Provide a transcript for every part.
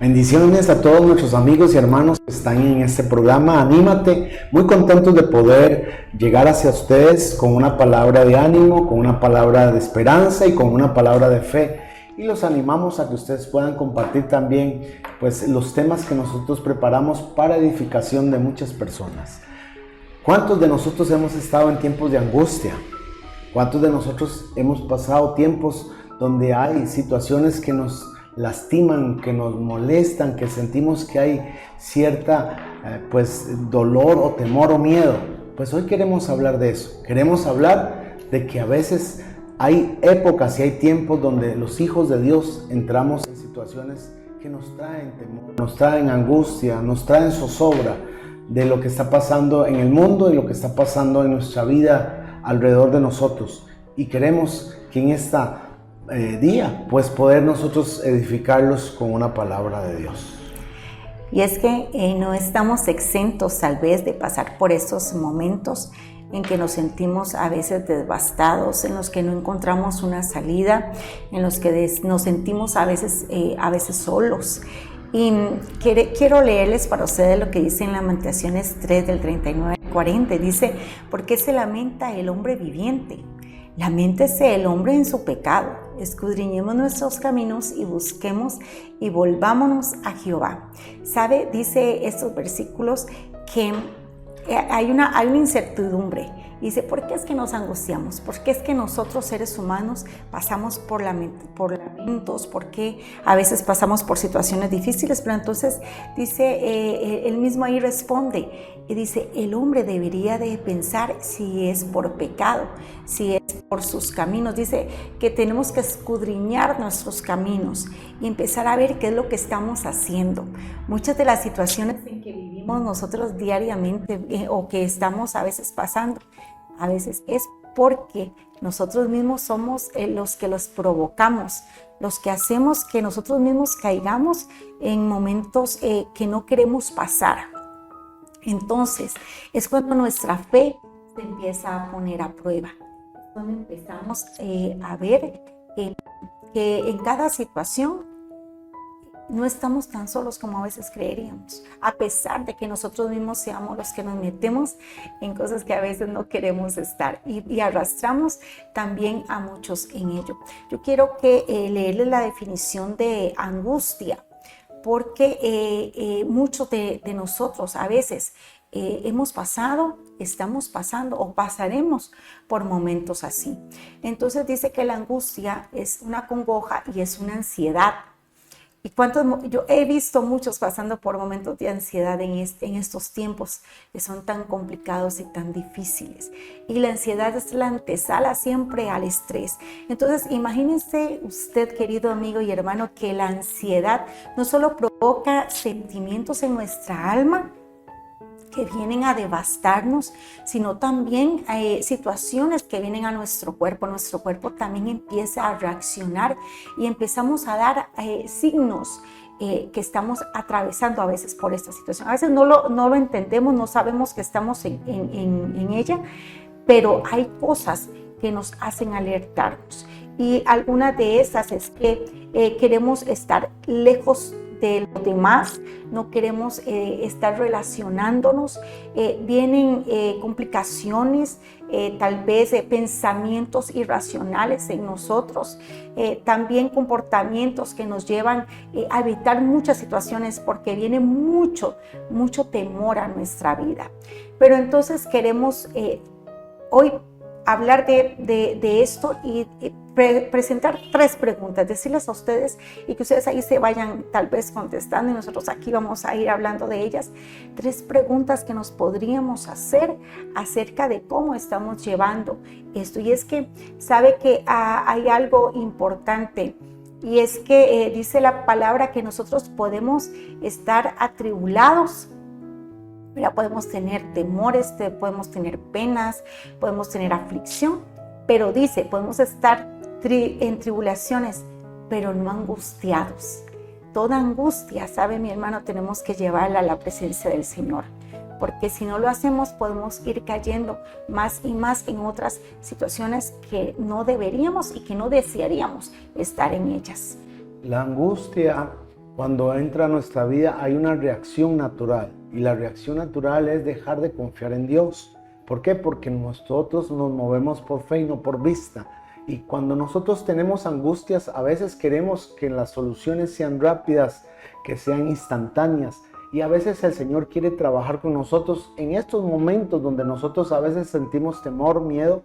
Bendiciones a todos nuestros amigos y hermanos que están en este programa. Anímate, muy contentos de poder llegar hacia ustedes con una palabra de ánimo, con una palabra de esperanza y con una palabra de fe. Y los animamos a que ustedes puedan compartir también pues, los temas que nosotros preparamos para edificación de muchas personas. ¿Cuántos de nosotros hemos estado en tiempos de angustia? ¿Cuántos de nosotros hemos pasado tiempos donde hay situaciones que nos lastiman, que nos molestan, que sentimos que hay cierta dolor o temor o miedo? Pues hoy queremos hablar de eso. Queremos hablar de que a veces hay épocas y hay tiempos donde los hijos de Dios entramos en situaciones que nos traen temor, nos traen angustia, nos traen zozobra de lo que está pasando en el mundo y lo que está pasando en nuestra vida alrededor de nosotros. Y queremos que en esta día, pues poder nosotros edificarlos con una palabra de Dios. Y es que no estamos exentos tal vez de pasar por esos momentos en que nos sentimos a veces devastados, en los que no encontramos una salida, en los que nos sentimos a veces solos. Y quiero leerles para ustedes lo que dice en Lamentaciones 3 del 39 al 40. Dice: ¿por qué se lamenta el hombre viviente? Laméntese el hombre en su pecado. Escudriñemos nuestros caminos y busquemos y volvámonos a Jehová. ¿Sabe? Dice estos versículos que hay una incertidumbre. Dice: ¿por qué es que nos angustiamos? ¿Por qué es que nosotros, seres humanos, pasamos por lamentos? ¿Por qué a veces pasamos por situaciones difíciles? Pero entonces dice, él mismo ahí responde y dice: el hombre debería de pensar si es por pecado, si es por sus caminos. Dice que tenemos que escudriñar nuestros caminos y empezar a ver qué es lo que estamos haciendo. Muchas de las situaciones en que vivimos nosotros diariamente o que estamos a veces pasando, a veces es porque nosotros mismos somos los que los provocamos, los que hacemos que nosotros mismos caigamos en momentos que no queremos pasar. Entonces es cuando nuestra fe se empieza a poner a prueba, cuando empezamos a ver que en cada situación no estamos tan solos como a veces creeríamos, a pesar de que nosotros mismos seamos los que nos metemos en cosas que a veces no queremos estar y arrastramos también a muchos en ello. Yo quiero leerles la definición de angustia, porque muchos de nosotros a veces hemos pasado, estamos pasando o pasaremos por momentos así. Entonces dice que la angustia es una congoja y es una ansiedad. Y yo he visto muchos pasando por momentos de ansiedad en estos tiempos que son tan complicados y tan difíciles. Y la ansiedad es la antesala siempre al estrés. Entonces, imagínense usted, querido amigo y hermano, que la ansiedad no solo provoca sentimientos en nuestra alma que vienen a devastarnos, sino también situaciones que vienen a nuestro cuerpo. Nuestro cuerpo también empieza a reaccionar y empezamos a dar signos que estamos atravesando a veces por esta situación. A veces no lo entendemos, no sabemos que estamos en ella, pero hay cosas que nos hacen alertarnos. Y alguna de esas es que queremos estar lejos de los demás, no queremos estar relacionándonos, vienen complicaciones, tal vez pensamientos irracionales en nosotros, también comportamientos que nos llevan a evitar muchas situaciones porque viene mucho temor a nuestra vida. Pero entonces queremos hoy hablar de esto y presentar 3 preguntas, decirles a ustedes y que ustedes ahí se vayan tal vez contestando y nosotros aquí vamos a ir hablando de ellas. 3 preguntas que nos podríamos hacer acerca de cómo estamos llevando esto. Y es que sabe que hay algo importante, y es que dice la palabra que nosotros podemos estar atribulados. Mira, podemos tener temores, podemos tener penas, podemos tener aflicción, pero dice, podemos estar en tribulaciones, pero no angustiados. Toda angustia, sabe mi hermano, tenemos que llevarla a la presencia del Señor, porque si no lo hacemos podemos ir cayendo más y más en otras situaciones que no deberíamos y que no desearíamos estar en ellas. La angustia Cuando entra a nuestra vida hay una reacción natural, y la reacción natural es dejar de confiar en Dios. ¿Por qué? Porque nosotros nos movemos por fe y no por vista. Y cuando nosotros tenemos angustias, a veces queremos que las soluciones sean rápidas, que sean instantáneas. Y a veces el Señor quiere trabajar con nosotros en estos momentos donde nosotros a veces sentimos temor, miedo.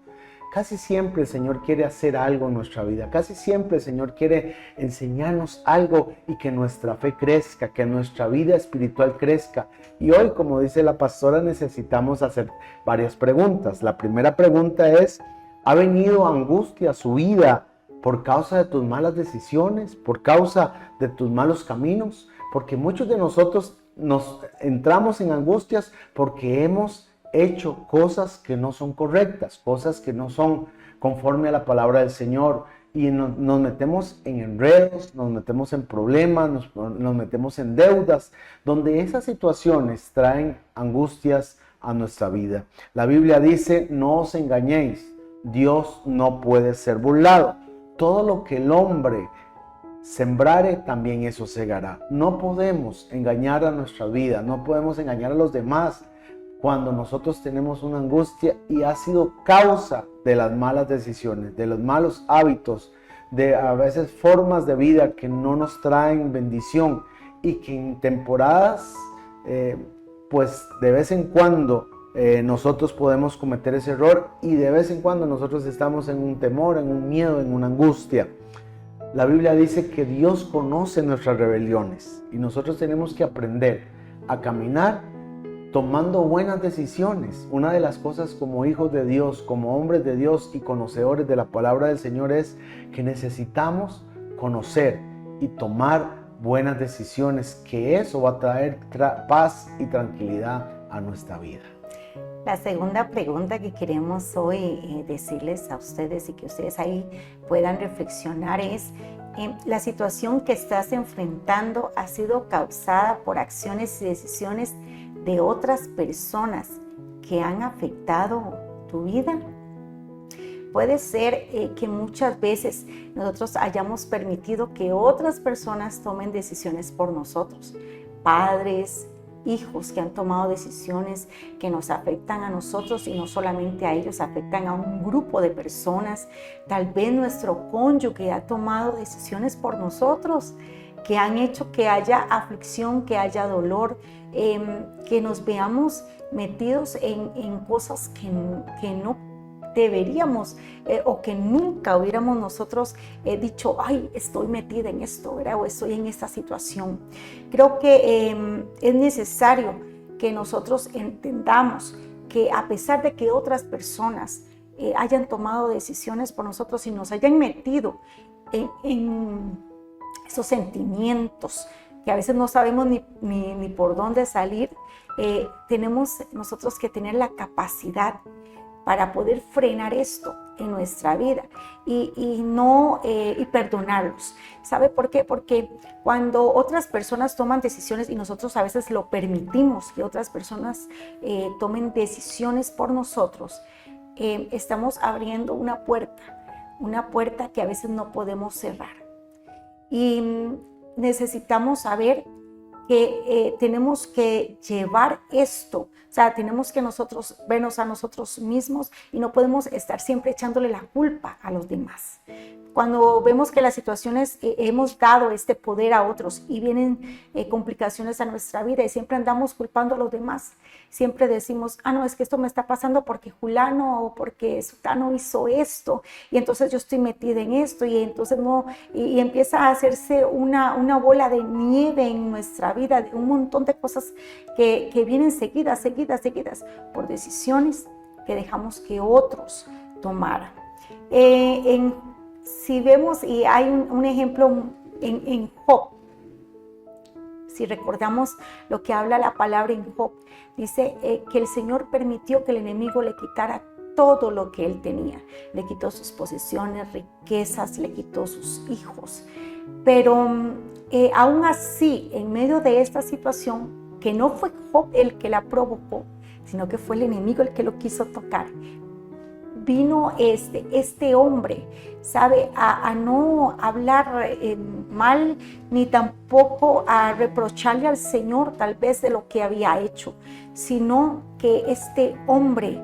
Casi siempre el Señor quiere hacer algo en nuestra vida. Casi siempre el Señor quiere enseñarnos algo y que nuestra fe crezca, que nuestra vida espiritual crezca. Y hoy, como dice la pastora, necesitamos hacer varias preguntas. La primera pregunta es: ¿ha venido angustia a su vida por causa de tus malas decisiones, por causa de tus malos caminos? Porque muchos de nosotros nos entramos en angustias porque hemos hecho cosas que no son correctas, cosas que no son conforme a la palabra del Señor, y nos metemos en enredos, nos metemos en problemas, nos metemos en deudas, donde esas situaciones traen angustias a nuestra vida. La Biblia dice: no os engañéis, Dios no puede ser burlado. Todo lo que el hombre sembrare, también eso segará. No podemos engañar a nuestra vida, no podemos engañar a los demás cuando nosotros tenemos una angustia y ha sido causa de las malas decisiones, de los malos hábitos, de a veces formas de vida que no nos traen bendición, y que en temporadas, pues de vez en cuando nosotros podemos cometer ese error, y de vez en cuando nosotros estamos en un temor, en un miedo, en una angustia. La Biblia dice que Dios conoce nuestras rebeliones, y nosotros tenemos que aprender a caminar tomando buenas decisiones. Una de las cosas como hijos de Dios, como hombres de Dios y conocedores de la palabra del Señor, es que necesitamos conocer y tomar buenas decisiones, que eso va a traer paz y tranquilidad a nuestra vida. La segunda pregunta que queremos hoy decirles a ustedes, y que ustedes ahí puedan reflexionar, es: ¿la situación que estás enfrentando ha sido causada por acciones y decisiones de otras personas que han afectado tu vida? Puede ser que muchas veces nosotros hayamos permitido que otras personas tomen decisiones por nosotros. Padres, hijos que han tomado decisiones que nos afectan a nosotros, y no solamente a ellos, afectan a un grupo de personas. Tal vez nuestro cónyuge ha tomado decisiones por nosotros que han hecho que haya aflicción, que haya dolor, que nos veamos metidos en cosas que no deberíamos, o que nunca hubiéramos nosotros dicho: ay, estoy metida en esto, ¿verdad? O estoy en esta situación. Creo que es necesario que nosotros entendamos que, a pesar de que otras personas hayan tomado decisiones por nosotros y nos hayan metido en esos sentimientos que a veces no sabemos ni por dónde salir, tenemos nosotros que tener la capacidad para poder frenar esto en nuestra vida y perdonarlos. ¿Sabe por qué? Porque cuando otras personas toman decisiones y nosotros a veces lo permitimos, que otras personas tomen decisiones por nosotros, estamos abriendo una puerta que a veces no podemos cerrar. Y necesitamos saber que tenemos que llevar esto, o sea, tenemos que nosotros vernos a nosotros mismos, y no podemos estar siempre echándole la culpa a los demás. Cuando vemos que las situaciones hemos dado este poder a otros y vienen complicaciones a nuestra vida, y siempre andamos culpando a los demás, siempre decimos: ah, no, es que esto me está pasando porque fulano o porque sutano hizo esto, y entonces yo estoy metida en esto, y entonces no, y empieza a hacerse una bola de nieve en nuestra vida, de un montón de cosas que vienen seguidas por decisiones que dejamos que otros tomaran. Si vemos, y hay un ejemplo en Job, si recordamos lo que habla la palabra en Job, dice que el Señor permitió que el enemigo le quitara todo lo que él tenía. Le quitó sus posesiones, riquezas, le quitó sus hijos. Pero aún así, en medio de esta situación, que no fue Job el que la provocó, sino que fue el enemigo el que lo quiso tocar, vino este hombre, ¿sabe? A no hablar mal, ni tampoco a reprocharle al Señor tal vez de lo que había hecho, sino que este hombre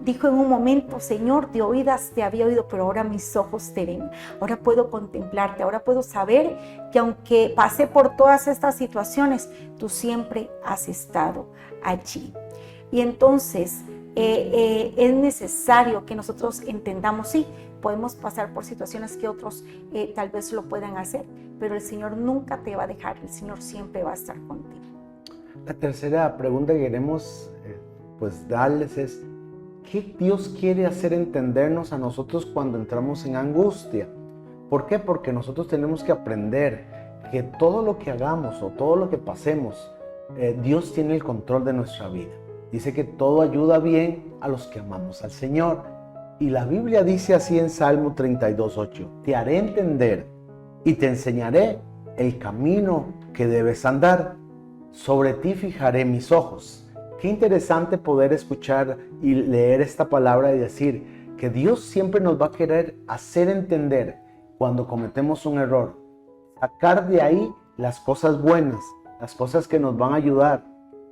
dijo en un momento: Señor, de oídas te había oído, pero ahora mis ojos te ven. Ahora puedo contemplarte, ahora puedo saber que aunque pasé por todas estas situaciones, tú siempre has estado allí. Y entonces es necesario que nosotros entendamos, sí, podemos pasar por situaciones que otros tal vez lo puedan hacer, pero el Señor nunca te va a dejar, el Señor siempre va a estar contigo. La tercera pregunta que queremos pues darles es: ¿qué Dios quiere hacer entendernos a nosotros cuando entramos en angustia? ¿Por qué? Porque nosotros tenemos que aprender que todo lo que hagamos o todo lo que pasemos, Dios tiene el control de nuestra vida. Dice que todo ayuda bien a los que amamos al Señor. Y la Biblia dice así en Salmo 32:8: te haré entender y te enseñaré el camino que debes andar. Sobre ti fijaré mis ojos. Qué interesante poder escuchar y leer esta palabra y decir que Dios siempre nos va a querer hacer entender cuando cometemos un error. Sacar de ahí las cosas buenas, las cosas que nos van a ayudar.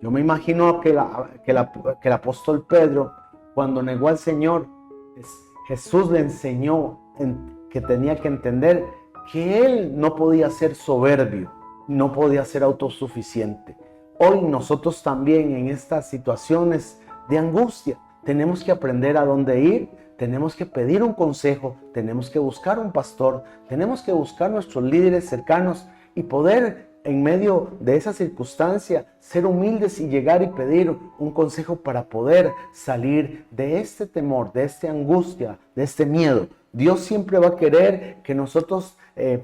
Yo me imagino que el apóstol Pedro, cuando negó al Señor, Jesús le enseñó que tenía que entender que él no podía ser soberbio, no podía ser autosuficiente. Hoy nosotros también en estas situaciones de angustia tenemos que aprender a dónde ir, tenemos que pedir un consejo, tenemos que buscar un pastor, tenemos que buscar nuestros líderes cercanos y poder en medio de esa circunstancia ser humildes y llegar y pedir un consejo para poder salir de este temor, de esta angustia, de este miedo. Dios siempre va a querer que nosotros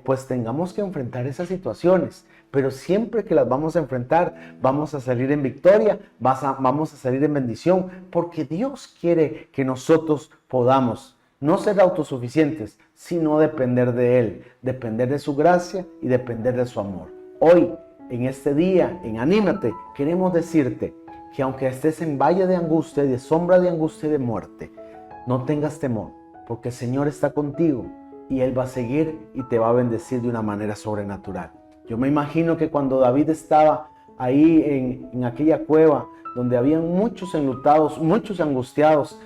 pues tengamos que enfrentar esas situaciones, pero siempre que las vamos a enfrentar vamos a salir en victoria, vamos a salir en bendición, porque Dios quiere que nosotros podamos no ser autosuficientes, sino depender de Él, depender de su gracia y depender de su amor. Hoy, en este día, en Anímate, queremos decirte que aunque estés en valle de angustia, de sombra de angustia y de muerte, no tengas temor, porque el Señor está contigo y Él va a seguir y te va a bendecir de una manera sobrenatural. Yo me imagino que cuando David estaba ahí en aquella cueva donde habían muchos enlutados, muchos angustiados,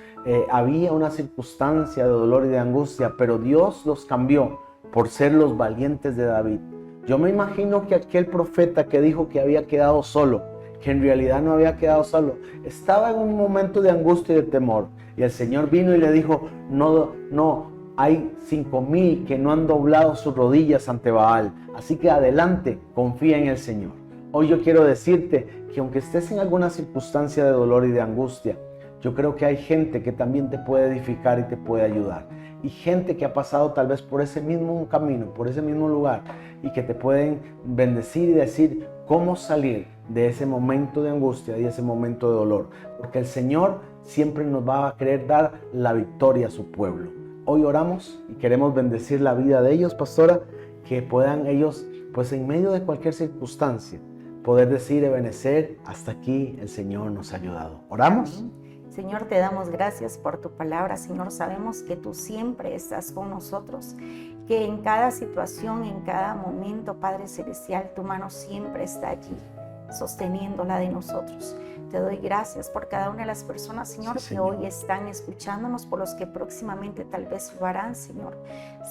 había una circunstancia de dolor y de angustia, pero Dios los cambió por ser los valientes de David. Yo me imagino que aquel profeta que dijo que había quedado solo, que en realidad no había quedado solo, estaba en un momento de angustia y de temor. Y el Señor vino y le dijo: no, hay 5,000 que no han doblado sus rodillas ante Baal. Así que adelante, confía en el Señor. Hoy yo quiero decirte que aunque estés en alguna circunstancia de dolor y de angustia, yo creo que hay gente que también te puede edificar y te puede ayudar. Y gente que ha pasado tal vez por ese mismo camino, por ese mismo lugar, y que te pueden bendecir y decir cómo salir de ese momento de angustia y ese momento de dolor. Porque el Señor siempre nos va a querer dar la victoria a su pueblo. Hoy oramos y queremos bendecir la vida de ellos, pastora, que puedan ellos, pues en medio de cualquier circunstancia, poder decir: Ebenezer, hasta aquí el Señor nos ha ayudado. ¿Oramos? Señor, te damos gracias por tu palabra. Señor, sabemos que tú siempre estás con nosotros, que en cada situación, en cada momento, Padre Celestial, tu mano siempre está allí, sosteniéndola de nosotros. Te doy gracias por cada una de las personas, Señor, Sí, que Señor. hoy están escuchándonos, por los que próximamente tal vez lo harán, Señor,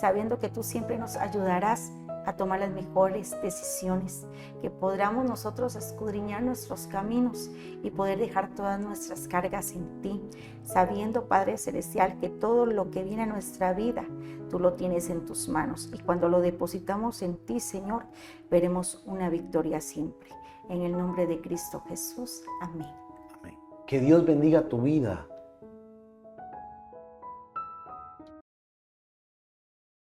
sabiendo que tú siempre nos ayudarás a tomar las mejores decisiones, que podamos nosotros escudriñar nuestros caminos y poder dejar todas nuestras cargas en ti, sabiendo, Padre Celestial, que todo lo que viene a nuestra vida, tú lo tienes en tus manos, y cuando lo depositamos en ti, Señor, veremos una victoria siempre. En el nombre de Cristo Jesús. Amén. Amén. Que Dios bendiga tu vida,